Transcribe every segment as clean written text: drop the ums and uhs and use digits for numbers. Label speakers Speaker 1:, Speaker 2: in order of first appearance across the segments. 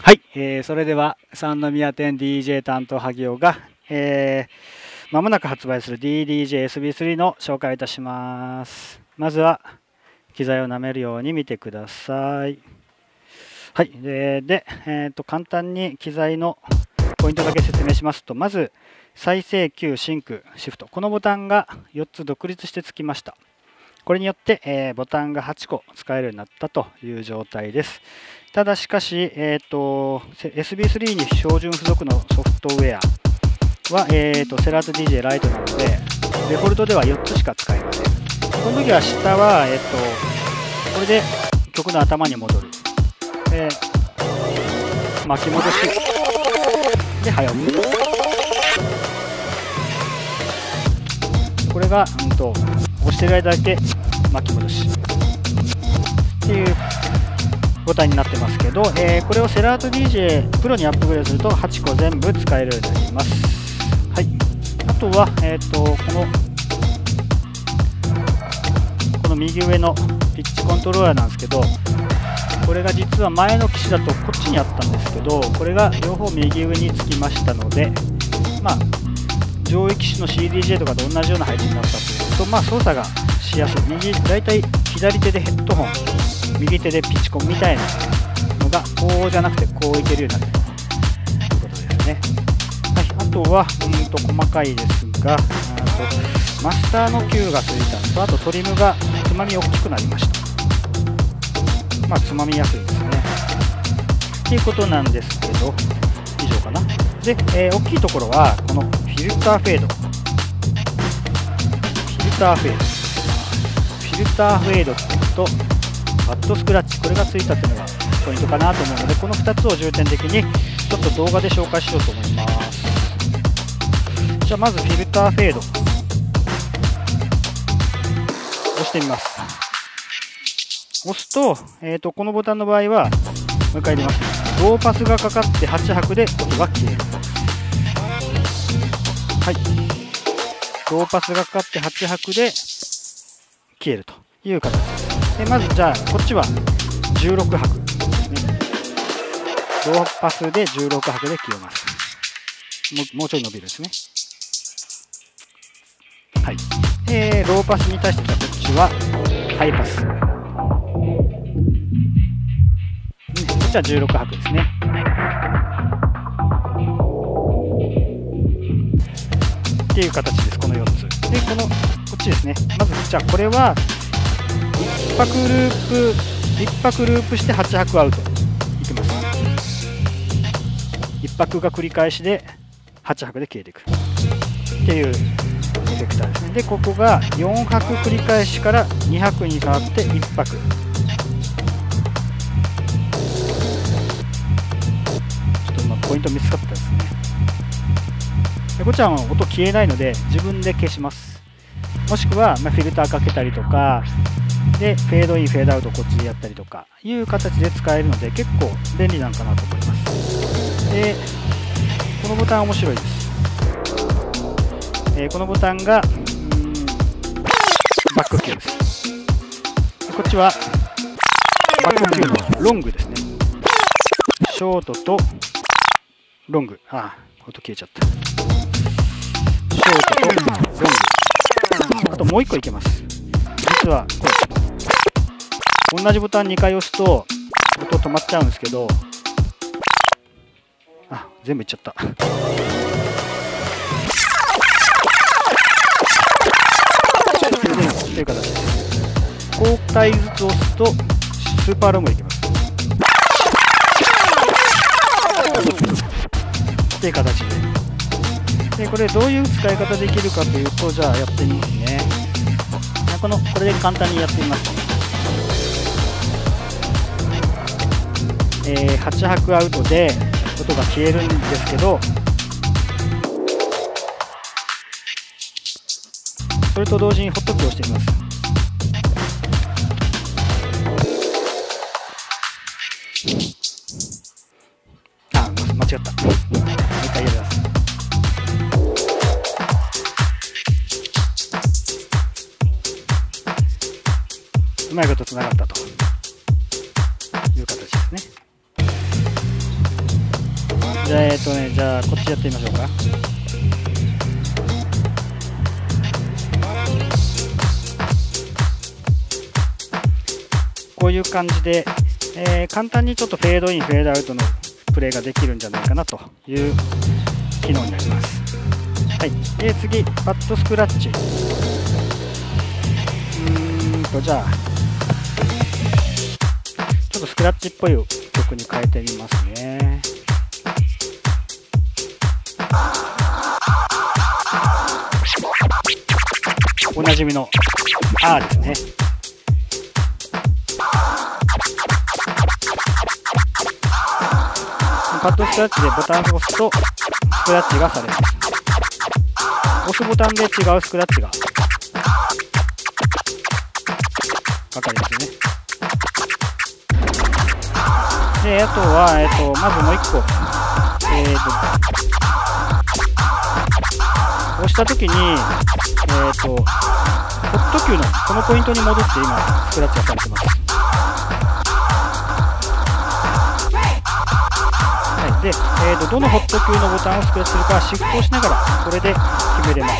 Speaker 1: はい、それでは三宮店 DJ 担当萩尾が、まもなく発売する DDJ-SB3 の紹介をいたします。まずは機材を舐めるように見てください。はい、簡単に機材のポイントだけ説明しますと、まず再生 Q、シンク、シフト、このボタンが4つ独立してつきました。これによって、ボタンが8個使えるようになったという状態です。ただしかし、SB3 に標準付属のソフトウェアは、セラート DJ ライトなので、デフォルトでは4つしか使えません。この時は下は、これで曲の頭に戻る。巻き戻しで早送り。これが、押してる間だけ巻き戻しっていうボタンになってますけど、これをセラート DJ プロにアップグレードすると8個全部使えるようになります。はい、あとは、この右上のピッチコントローラーなんですけど、これが実は前の機種だとこっちにあったんですけど、これが両方右上につきましたので、上位機種の CDJ とかと同じような配置になったというと、操作がしやすい。だいたい左手でヘッドホン、右手でピッチコンみたいなのがこうじゃなくてこういけるようになるということですね。はい、あとは細かいですが、マスターの Q がついたのと、あとトリムがつまみ大きくなりました。つまみやすいですね。っていうことなんですけど、以上かな。で、大きいところはこのフィルターフェード、フィルターフェードとバットスクラッチ、これがついたというのがポイントかなと思うので、この2つを重点的にちょっと動画で紹介しようと思います。じゃあまずフィルターフェード押してみます。押すと、このボタンの場合はもう一回やります。ローパスがかかって8拍で音が消える。はい、ローパスがかかって8拍で消えるという形で、まずじゃあこっちは16拍ですね。ローパスで16拍で消えます。もうちょい伸びるですね。はい、ローパスに対してこっちはハイパス、こっちは16拍ですね。っていう形です。この4つで、こっちですね。まずじゃあこれは1拍ループして8拍アウトいきます。1拍が繰り返しで8拍で消えていくっていうエフェクターですね。でここが4拍繰り返しから2拍に変わって1拍。ちょっと今ポイント見つかったですね。でこっちは音消えないので自分で消します。もしくはフィルターかけたりとかでフェードインフェードアウトこっちでやったりとかいう形で使えるので結構便利なのかなと思います。でこのボタン面白いです。このボタンがバック Q です。でこっちはバック Q のロングですね。ショートとロング、音消えちゃった。ショートとロング、あともう1個いけます。実はこれ同じボタン2回押すと音止まっちゃうんですけど、全部いっちゃった。という形です。交代ずつ押すとスーパーロングいきます。っていう形で、これどういう使い方できるかというと、じゃあやってみますね。これで簡単にやってみますね。8拍アウトで音が消えるんですけど、それと同時にホットキーを押してみます。間違った。もう一回やります。うまいことつながったという形ですね。じゃあじゃあこっちやってみましょうか。こういう感じで、簡単にちょっとフェードインフェードアウトのプレイができるんじゃないかなという機能になります。はい、で次パッドスクラッチ。じゃあちょっとスクラッチっぽい曲に変えてみますね。おなじみの R ですね。パッドスクラッチでボタンを押すとスクラッチがされます。押すボタンで違うスクラッチがわかりますよね。で、あとは、まずもう1個、押したときに、ホット Q のこのポイントに戻って今、スクラッチがされてます。はい、で、どのホット Q のボタンをスクラッチするかシフトをしながら、これで決めれます。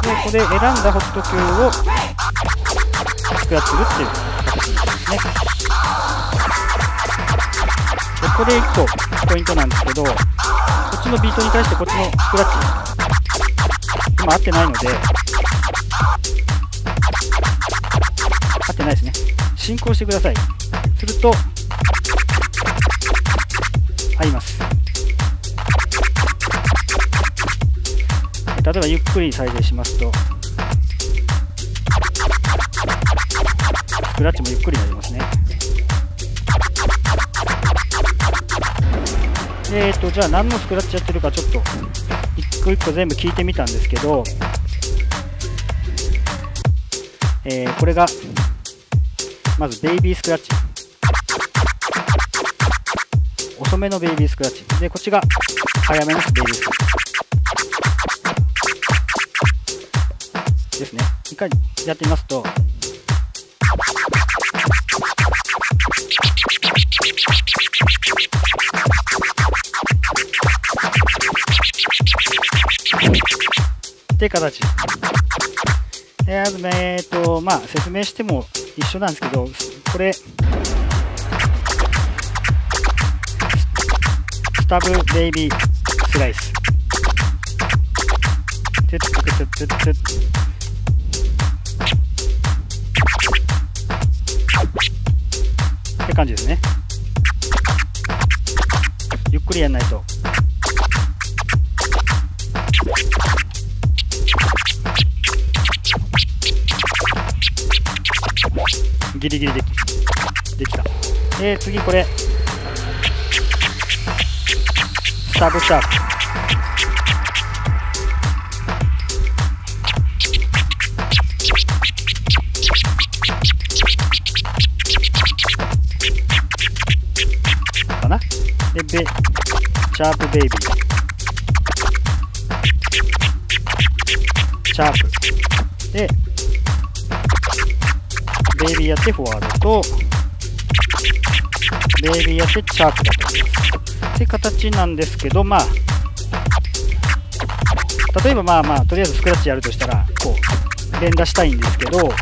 Speaker 1: で、ここで選んだホット Q をスクラッチするっていう形になりますね。で、ここで1個ポイントなんですけど、こっちのビートに対してこっちのスクラッチ、今合ってないので、合ってないですね。進行してください。すると、合います。例えばゆっくり再生しますと、スクラッチもゆっくりになりますね。じゃあ何のスクラッチやってるかちょっと一個一個全部聞いてみたんですけど、これがまずベイビースクラッチ、遅めのベイビースクラッチで、こっちが早めのベイビースクラッチですね。一回やってみますと、って形で、まあ説明しても一緒なんですけど、これスタブベイビースライスって感じですね。ゆっくりやんないと。ギリギリできた。次これスタブシャープ、かな。でシャープベイビー、シャープでベイビーやってフォワードとベイビーやってシャープだと思いますって形なんですけど、まあ例えばとりあえずスクラッチやるとしたらこう連打したいんですけど、押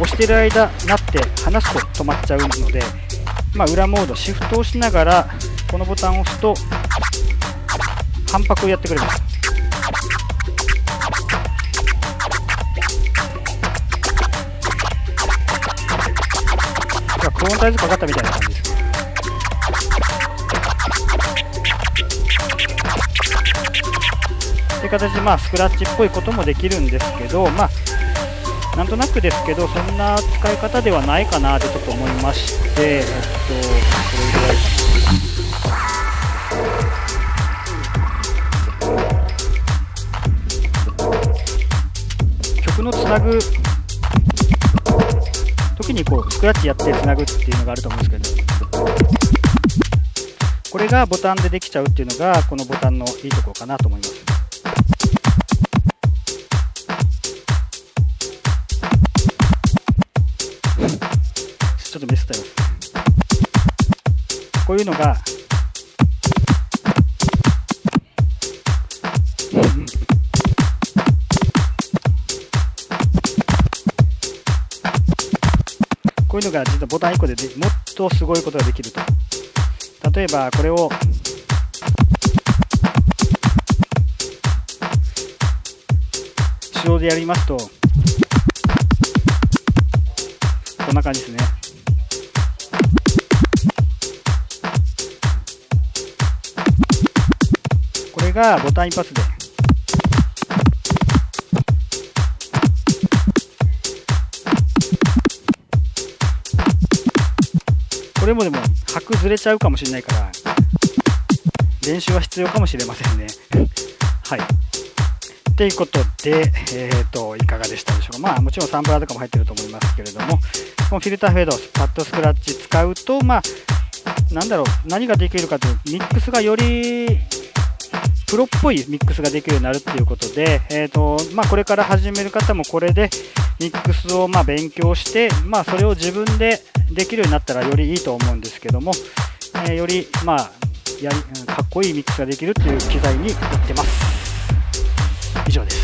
Speaker 1: してる間なって離すと止まっちゃうので、裏モードシフトをしながらこのボタンを押すと反拍をやってくれます。クオンタイズかかったみたいな感じですね。って形でスクラッチっぽいこともできるんですけど、なんとなくですけどそんな使い方ではないかなとちょっと思いまして、これぐらいかな。曲のつなぐ時にこうスクラッチやってつなぐっていうのがあると思うんですけど、これがボタンでできちゃうっていうのがこのボタンのいいところかなと思います。ちょっとミスったよ。こういうのがこういうのが実はボタン1個でもっとすごいことができると。例えばこれを手動でやりますと、こんな感じですね。これがボタン一発でこれもでも拍ずれちゃうかもしれないから練習は必要かもしれませんね。はい。ということで、いかがでしたでしょうか。まあもちろんサンプラーとかも入ってると思いますけれども、このフィルターフェード、パッドスクラッチ使うと、まあなんだろう、何ができるかというと、ミックスがよりプロっぽいミックスができるようになるということで、まあ、これから始める方もこれでミックスをまあ勉強して、まあ、それを自分でできるようになったらよりいいと思うんですけども、よりまあかっこいいミックスができるという機材になってます。以上です。